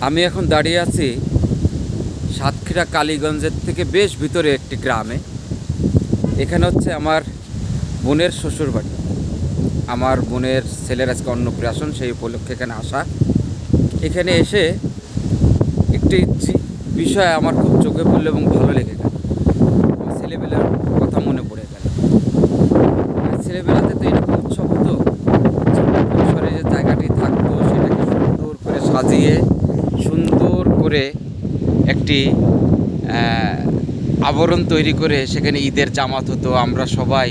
আমি এখন দাঁড়িয়ে আছি সাতক্ষীরা কালীগঞ্জের থেকে বেশ ভিতরে একটি গ্রামে। এখানে হচ্ছে আমার বোনের শ্বশুরবাড়ি। আমার বোনের ছেলের আজকে অন্নপ্রাশন, সেই উপলক্ষে এখানে আসা। এখানে এসে একটি বিষয় আমার খুব চোখে পড়লো এবং ভালো লেগে গেল। ছেলেবেলার কথা মনে পড়ে গেল। ছেলেবেলাতে তো এরকম উৎসব হতো, পরিসরে যে জায়গাটি থাকতো সেটাকে সুন্দর করে সাজিয়ে সুন্দর করে একটি আবরণ তৈরি করে সেখানে ঈদের জামাত হতো। আমরা সবাই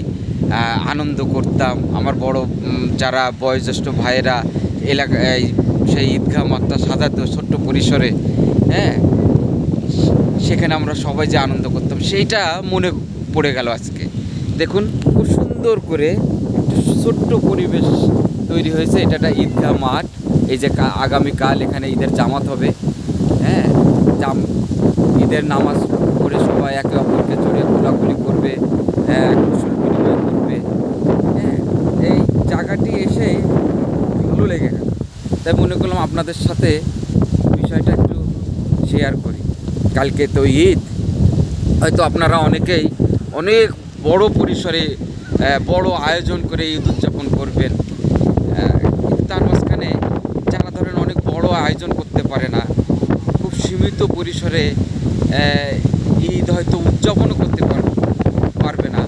আনন্দ করতাম। আমার বড় যারা বয়োজ্যেষ্ঠ ভাইয়েরা এলাকায় সেই ঈদগাহ মাঠটা সাজাতো ছোট্ট পরিসরে, হ্যাঁ, সেখানে আমরা সবাই যে আনন্দ করতাম সেইটা মনে পড়ে গেল আজকে। দেখুন খুব সুন্দর করে ছোট্ট পরিবেশ তৈরি হয়েছে। এটা একটা ঈদগাহ মাঠ। এই যে আগামীকাল এখানে ঈদের জামাত হবে, হ্যাঁ, ঈদের নামাজ পড়ে সবাই একে অপরকে জড়িয়ে খোলাখুলি করবে, কুশল বিনিময় করবে। হ্যাঁ, এই জায়গাটি এসে ভালো লেগে গেল, তাই মনে করলাম আপনাদের সাথে বিষয়টা একটু শেয়ার করি। কালকে তো ঈদ, হয়তো আপনারা অনেকেই অনেক বড় পরিসরে বড় আয়োজন করে ঈদ উদযাপন করবেন। তার মাঝখানে যারা ধরেন অনেক বড় আয়োজন করতে পারে না, খুব সীমিত পরিসরে ঈদ হয়তো উদযাপনও করতে পারবে না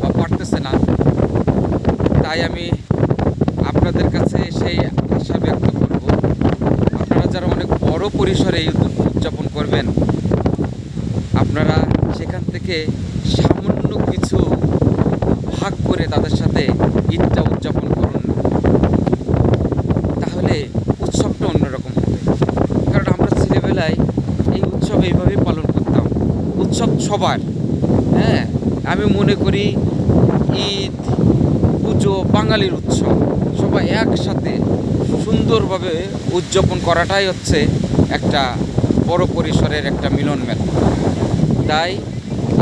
বা পারতেছে না, তাই আমি আপনাদের কাছে সেই আশা ব্যক্ত করব, আপনারা যারা অনেক বড় পরিসরে ঈদ উদযাপন করবেন, আপনারা সেখান থেকে সামান্য কিছু ভাগ করে তাদের সাথে ঈদটা উদযাপন করুন না, তাহলে উৎসবটা অন্যরকম হবে। কারণ আমরা ছেলেবেলায় এই উৎসব এইভাবেই পালন করতাম। উৎসব সবার, হ্যাঁ, আমি মনে করি ঈদ পুজো বাঙালির উৎসব, সবাই একসাথে সুন্দরভাবে উদযাপন করাটাই হচ্ছে একটা বড় পরিসরের একটা মিলন মেলা। তাই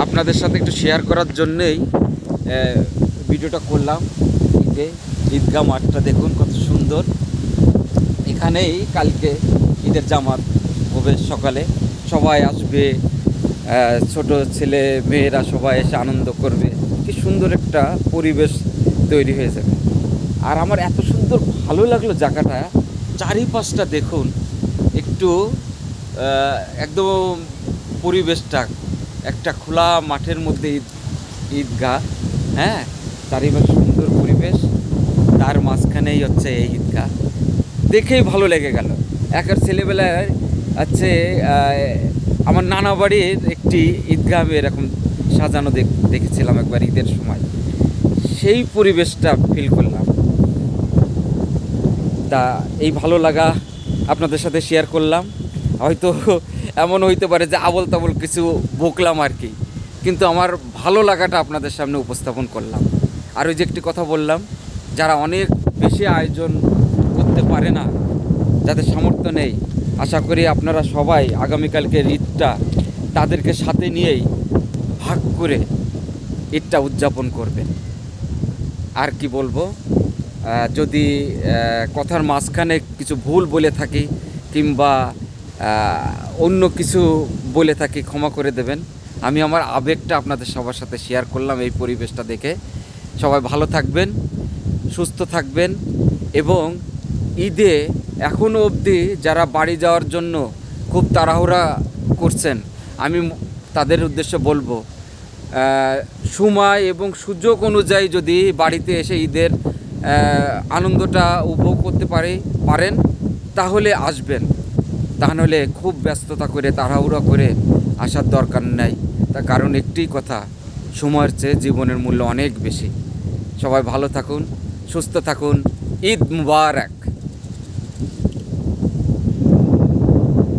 আপনাদের সাথে একটু শেয়ার করার জন্যেই ভিডিওটা করলাম। ঈদগাহ মাঠটা দেখুন কত সুন্দর। এখানেই কালকে ঈদের জামাত হবে সকালে, সবাই আসবে, ছোট ছেলে মেয়েরা সবাই এসে আনন্দ করবে। কি সুন্দর একটা পরিবেশ তৈরি হয়ে যাবে। আর আমার এত সুন্দর ভালো লাগলো জায়গাটা, চারিপাশটা দেখুন একটু, একদম পরিবেশটা একটা খোলা মাঠের মধ্যে ঈদগাহ, হ্যাঁ, চারিপাশে সুন্দর পরিবেশ, তার মাঝখানেই হচ্ছে এই ঈদগাহ। দেখেই ভালো লেগে গেল। একের ছেলেবেলায় আছে আমার নানা বাড়ির একটি ঈদগাহ এরকম সাজানো দেখেছিলাম একবার ঈদের সময়, সেই পরিবেশটা ফিল করলাম। তা এই ভালো লাগা আপনাদের সাথে শেয়ার করলাম। হয়তো এমন হইতে পারে যে আবল তাবল কিছু বকলাম আর কি, কিন্তু আমার ভালো লাগাটা আপনাদের সামনে উপস্থাপন করলাম। আর ওই যে একটি কথা বললাম, যারা অনেক বেশি আয়োজন করতে পারে না, যাদের সামর্থ্য নেই, আশা করি আপনারা সবাই আগামীকালকে ঈদটা তাদেরকে সাথে নিয়েই ভাগ করে ঈদটা উদযাপন করবেন। আর কি বলবো, যদি কথার মাঝখানে কিছু ভুল বলে থাকি কিংবা অন্য কিছু বলে থাকি ক্ষমা করে দেবেন। আমি আমার আবেগটা আপনাদের সবার সাথে শেয়ার করলাম এই পরিবেশটা দেখে। সবাই ভালো থাকবেন, সুস্থ থাকবেন এবং ঈদে এখনও অবধি যারা বাড়ি যাওয়ার জন্য খুব তাড়াহুড়া করছেন, আমি তাদের উদ্দেশ্যে বলবো, সময় এবং সুযোগ অনুযায়ী যদি বাড়িতে এসে ঈদের আনন্দটা উপভোগ করতে পারেন তাহলে আসবেন। তা নাহলে খুব ব্যস্ততা করে তাড়াহুড়া করে আসার দরকার নাই। তার কারণ একটিই কথা, সময়ের চেয়ে জীবনের মূল্য অনেক বেশি। সবাই ভালো থাকুন, সুস্থ থাকুন। ঈদ মুবারক।